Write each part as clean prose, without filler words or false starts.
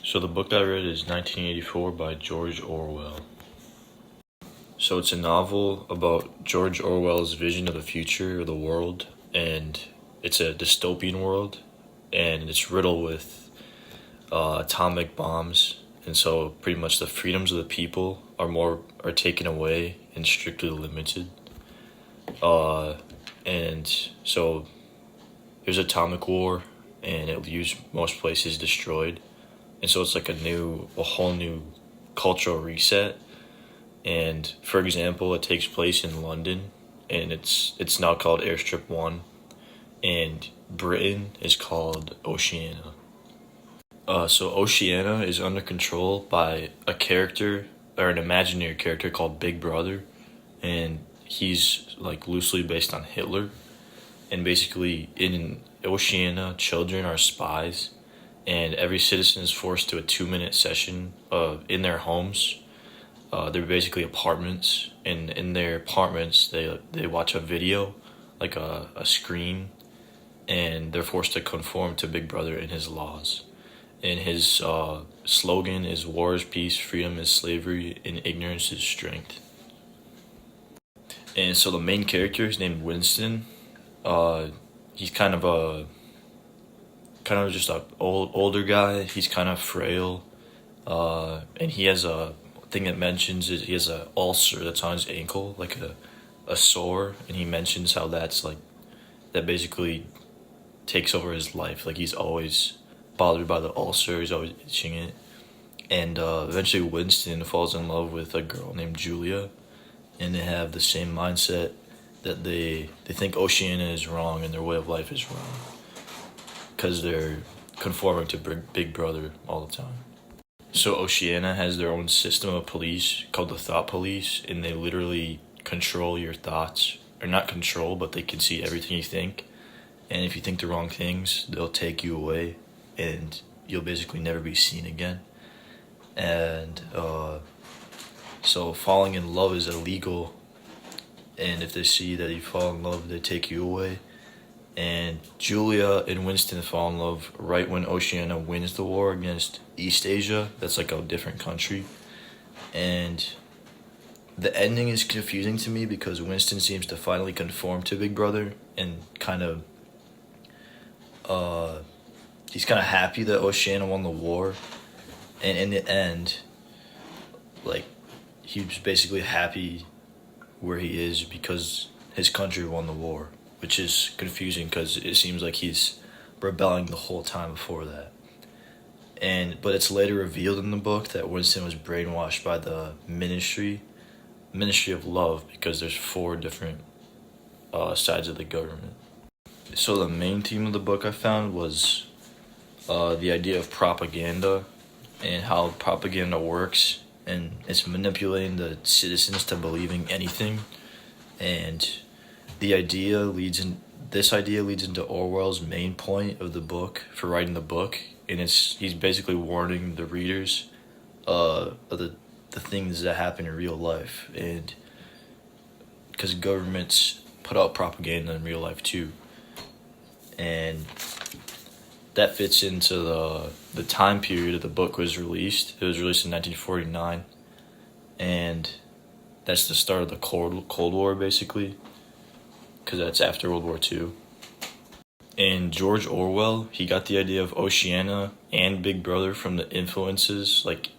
So the book I read is 1984 by George Orwell. So it's a novel about George Orwell's vision of the future of the world, and it's a dystopian world, and it's riddled with atomic bombs, and so pretty much the freedoms of the people are taken away and strictly limited. And so there's atomic war, and it leaves most places destroyed, and so it's like a whole new cultural reset. And for example, it takes place in London, and it's now called Airstrip One, and Britain is called Oceania. So Oceania is under control by a character or an imaginary character called Big Brother, and he's like loosely based on Hitler. And basically, in Oceania, children are spies, and every citizen is forced to a 2-minute session in their homes. They're basically apartments, and in their apartments, they watch a video, like a screen, and they're forced to conform to Big Brother and his laws. And his slogan is "War is peace, freedom is slavery, and ignorance is strength." And so the main character is named Winston. He's kind of just a older guy. He's kind of frail, and he has a thing that mentions is he has a ulcer that's on his ankle, like a sore, and he mentions how that basically takes over his life. Like he's always bothered by the ulcer, he's always itching it, and eventually Winston falls in love with a girl named Julia, and they have the same mindset that they think Oceania is wrong and their way of life is wrong because they're conforming to Big Brother all the time. So Oceania has their own system of police called the Thought Police, and they literally control your thoughts. Or not control, but they can see everything you think. And if you think the wrong things, they'll take you away, and you'll basically never be seen again. And so falling in love is illegal, and if they see that you fall in love, they take you away. And Julia and Winston fall in love right when Oceania wins the war against East Asia. That's like a different country. And the ending is confusing to me because Winston seems to finally conform to Big Brother and he's kind of happy that Oceania won the war. And in the end, like, he's basically happy where he is because his country won the war, which is confusing because it seems like he's rebelling the whole time before that. But it's later revealed in the book that Winston was brainwashed by the Ministry of Love, because there's 4 different sides of the government. So the main theme of the book I found was the idea of propaganda and how propaganda works, and it's manipulating the citizens to believing anything. And this idea leads into Orwell's main point of the book for writing the book, and he's basically warning the readers of the things that happen in real life, and because governments put out propaganda in real life too, and that fits into the time period that the book was released. It was released in 1949, and that's the start of the Cold War basically, because that's after World War II. And George Orwell, he got the idea of Oceania and Big Brother from the influences like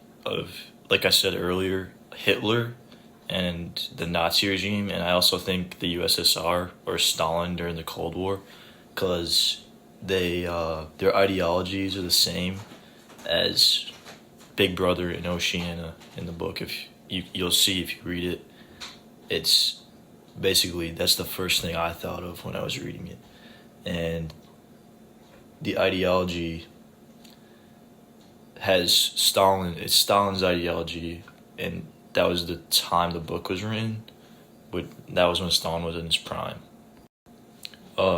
I said earlier, Hitler and the Nazi regime, and I also think the USSR or Stalin during the Cold War, because their ideologies are the same as Big Brother and Oceania in the book. If you'll see if you read it, it's basically that's the first thing I thought of when I was reading it. And the ideology it's Stalin's ideology, and that was the time the book was written, but that was when Stalin was in his prime.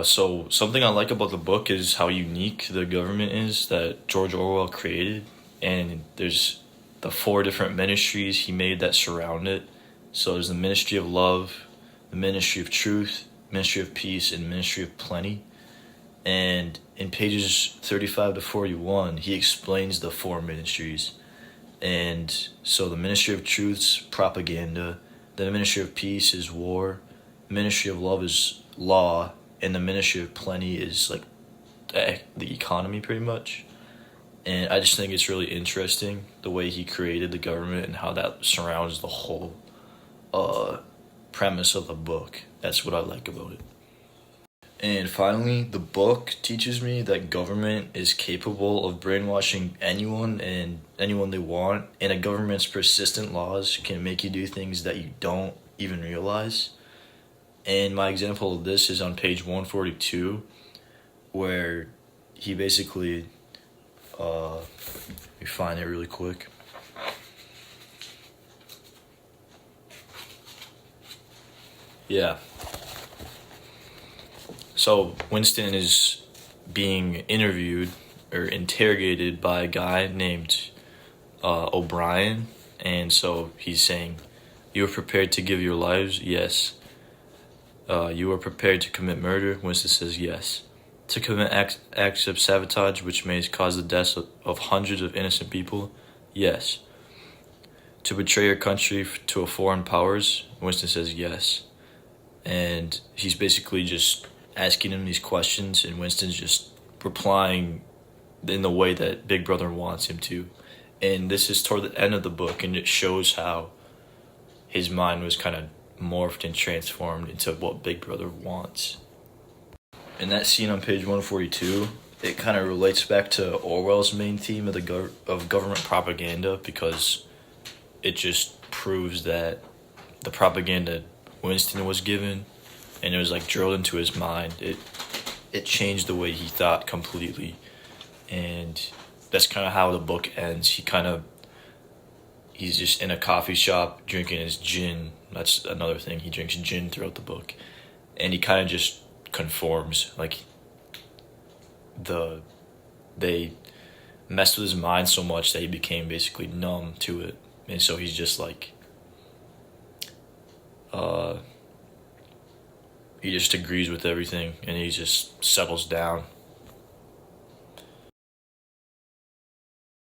So something I like about the book is how unique the government is that George Orwell created, and there's the 4 different ministries he made that surround it. So there's the Ministry of Love, the Ministry of Truth, Ministry of Peace, and Ministry of Plenty. And in pages 35 to 41, he explains the four ministries. And so the ministry of truth's propaganda, the ministry of peace is war, the ministry of love is law, and the ministry of plenty is like the economy, pretty much. And I just think it's really interesting the way he created the government and how that surrounds the whole premise of the book. That's what I like about it. And finally, the book teaches me that government is capable of brainwashing anyone and anyone they want, and a government's persistent laws can make you do things that you don't even realize. And my example of this is on page 142, where he basically, let me find it really quick. Yeah. So Winston is being interviewed or interrogated by a guy named O'Brien, and so he's saying, "You are prepared to give your lives?" Yes. You are prepared to commit murder? Winston says yes. To commit acts of sabotage which may cause the deaths of hundreds of innocent people? Yes. To betray your country to a foreign powers? Winston says yes. And he's basically just asking him these questions, and Winston's just replying in the way that Big Brother wants him to. And this is toward the end of the book, and it shows how his mind was kind of morphed and transformed into what Big Brother wants. And that scene on page 142, it kind of relates back to Orwell's main theme of of government propaganda, because it just proves that the propaganda Winston was given, and it was like drilled into his mind. It changed the way he thought completely, and that's kind of how the book ends. He's just in a coffee shop drinking his gin. That's another thing. He drinks gin throughout the book, and he kind of just conforms. Like they messed with his mind so much that he became basically numb to it, and so he's just like he just agrees with everything, and he just settles down.